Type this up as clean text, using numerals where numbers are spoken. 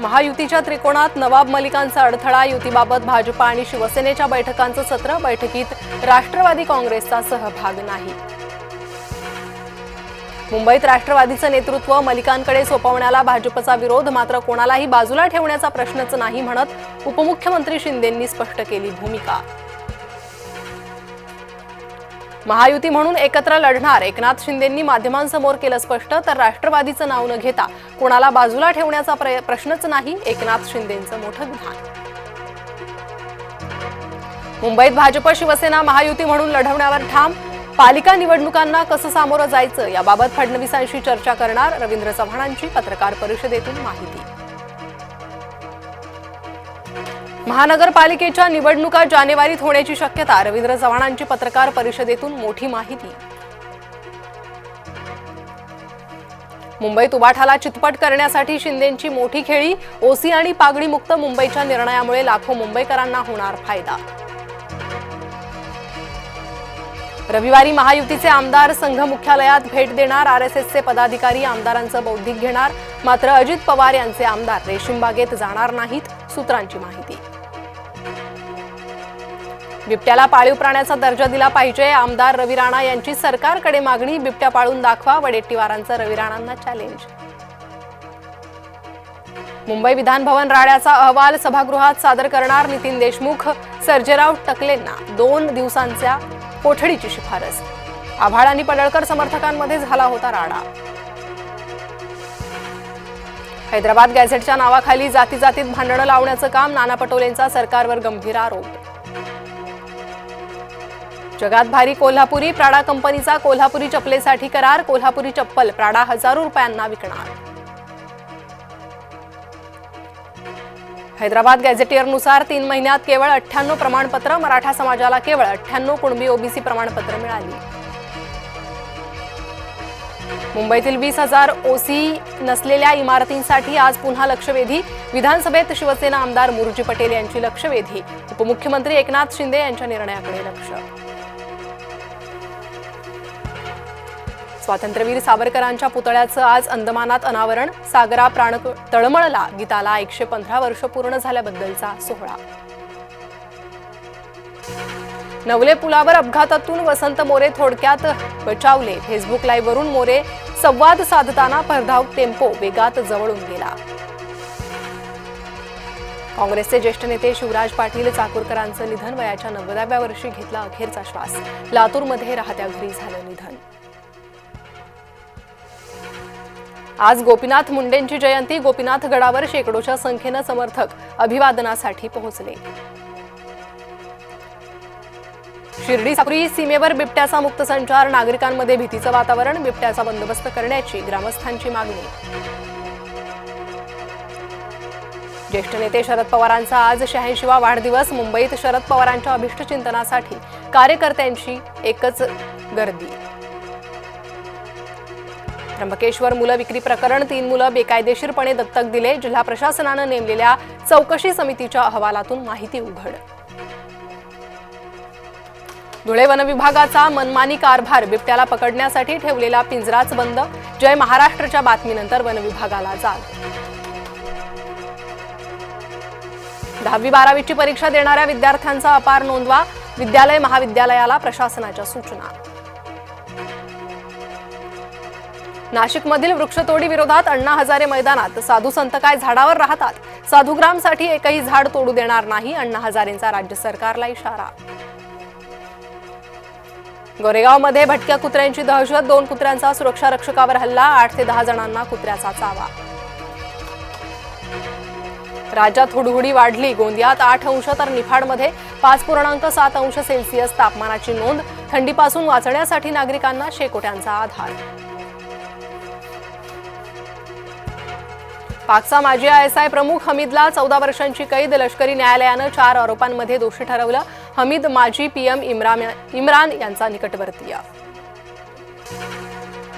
महायुतीच्या त्रिकोणात नवाब मलिकांचा अडथळा, युतीबाबत भाजपा आणि शिवसेनेच्या बैठकांचं सत्र, बैठकीत राष्ट्रवादी काँग्रेसचा सहभाग नाही. मुंबईत राष्ट्रवादीचं नेतृत्व मलिकांकडे सोपवण्याला भाजपचा विरोध, मात्र कोणालाही बाजूला ठेवण्याचा प्रश्नच नाही म्हणत उपमुख्यमंत्री शिंदेंनी स्पष्ट केली भूमिका. महायुती म्हणून एकत्र लढणार, एकनाथ शिंदेंनी माध्यमांसमोर केलं स्पष्ट. तर राष्ट्रवादीचं नाव न घेता कोणाला बाजूला ठेवण्याचा प्रश्नच नाही, एकनाथ शिंदेंचं मोठं विधान. मुंबईत भाजप शिवसेना महायुती म्हणून लढवण्यावर ठाम, पालिका निवडणुकांना कसं सामोरं जायचं याबाबत फडणवीसांशी चर्चा करणार, रवींद्र चव्हाणांची पत्रकार परिषदेतून माहिती. महानगरपालिकेच्या निवडणुका जानेवारीत होण्याची शक्यता, रवींद्र चव्हाणांची पत्रकार परिषदेतून मोठी माहिती. मुंबईत उबाठाला चितपट करण्यासाठी शिंदेंची मोठी खेळी, ओसी आणि पागडी मुक्त मुंबईच्या निर्णयामुळे लाखो मुंबईकरांना होणार फायदा. रविवारी महायुतीचे आमदार संघ मुख्यालयात भेट देणार, आरएसएसचे पदाधिकारी आमदारांचं बौद्धिक घेणार, मात्र अजित पवार यांचे आमदार रेशीमबागेत जाणार नाहीत, सूत्रांची माहिती. बिबट्याला पाळीव प्राण्याचा दर्जा दिला पाहिजे, आमदार रवी राणा यांची सरकारकडे मागणी, बिबट्या पाळून दाखवा, वडेट्टीवारांचं रवी राणांना चॅलेंज. मुंबई विधान भवन राड्याचा अहवाल सभागृहात सादर करणार नितीन देशमुख, सर्जेराव टकलेंना 2 दिवसांच्या कोठडीची शिफारस. आभाळ आणि पडळकर समर्थकांमध्ये झाला होता राडा. हैदराबाद गॅझेटच्या नावाखाली जातीजातीत भांडणं लावण्याचं काम, नाना पटोलेंचा सरकारवर गंभीर आरोप. जगात भारी कोल्हापुरी, प्राडा कंपनीचा कोल्हापुरी चप्पलेसाठी करार, कोल्हापुरी चप्पल प्राडा हजारो रुपयांना विकणार. हैदराबाद गॅझेटियरनुसार 3 महिन्यात केवळ 98 प्रमाणपत्र, मराठा समाजाला केवळ 98 कुणबी ओबीसी प्रमाणपत्र मिळाली. मुंबईतील 20,000 ओसी नसलेल्या इमारतींसाठी आज पुन्हा लक्षवेधी, विधानसभेत शिवसेना आमदार मुरुजी पटेल यांची लक्षवेधी, उपमुख्यमंत्री एकनाथ शिंदे यांच्या निर्णयाकडे लक्ष. स्वातंत्र्यवीर सावरकरांच्या पुतळ्याचं आज अंदमानात अनावरण, सागरा प्राण तळमळला गीताला 115 वर्ष पूर्ण झाल्याबद्दलचा सोहळा. नवले पुलावर अपघातातून वसंत मोरे थोडक्यात बचावले, फेसबुक लाईव्ह वरून मोरे संवाद साधताना भरधाव टेम्पो वेगात जवळून गेला. काँग्रेसचे ज्येष्ठ नेते शिवराज पाटील चाकूरकरांचं निधन, वयाच्या 90व्या वर्षी घेतला अखेरचा श्वास, लातूरमध्ये राहत्या घरी झालं निधन. आज गोपीनाथ मुंडेंची जयंती, गोपीनाथ गडावर शेकडोच्या संख्येनं समर्थक अभिवादनासाठी पोहोचले. शिर्डी साकुरी सीमेवर बिबट्याचा मुक्त संचार, नागरिकांमध्ये भीतीचं वातावरण, बिबट्याचा बंदोबस्त करण्याची ग्रामस्थांची मागणी. ज्येष्ठ नेते शरद पवारांचा आज 86वा वाढदिवस, मुंबईत शरद पवारांच्या अभिष्टचिंतनासाठी कार्यकर्त्यांची एकच गर्दी. त्र्यंबकेश्वर मुलं विक्री प्रकरण, 3 मुलं बेकायदेशीरपणे दत्तक दिले, जिल्हा प्रशासनानं नेमलेल्या चौकशी समितीच्या अहवालातून माहिती उघड. धुळे वन विभागाचा मनमानी कारभार, बिबट्याला पकडण्यासाठी ठेवलेला पिंजराच बंद, जय महाराष्ट्रच्या बातमीनंतर वन विभागाला जाग. 10वी-12वीची परीक्षा देणाऱ्या विद्यार्थ्यांचा अपार नोंदवा, विद्यालय महाविद्यालयाला प्रशासनाच्या सूचना. नाशिकमधील वृक्षतोडी विरोधात अण्णा हजारे मैदानात, साधू संत काय झाडावर राहतात, साधुग्रामसाठी एकही झाड तोडू देणार नाही, अण्णा हजारेंचा राज्य सरकारला इशारा. गोरेगावमध्ये भटक्या कुत्र्यांची दहशत, 2 कुत्र्यांचा सुरक्षा रक्षकावर हल्ला, 8 ते 10 जणांना कुत्र्याचा चावा. राज्यात हुडहुडी वाढली, गोंदियात 8 अंश तर निफाडमध्ये 5.7 अंश सेल्सिअस तापमानाची नोंद, थंडीपासून वाचण्यासाठी नागरिकांना शेकोट्यांचा आधार. पाकचा माजी ISI प्रमुख हमीदला 14 वर्षांची कैद, लष्करी न्यायालयानं 4 आरोपांमध्ये दोषी ठरवलं, हमीद माजी PM इम्रान यांचा निकटवर्तीय.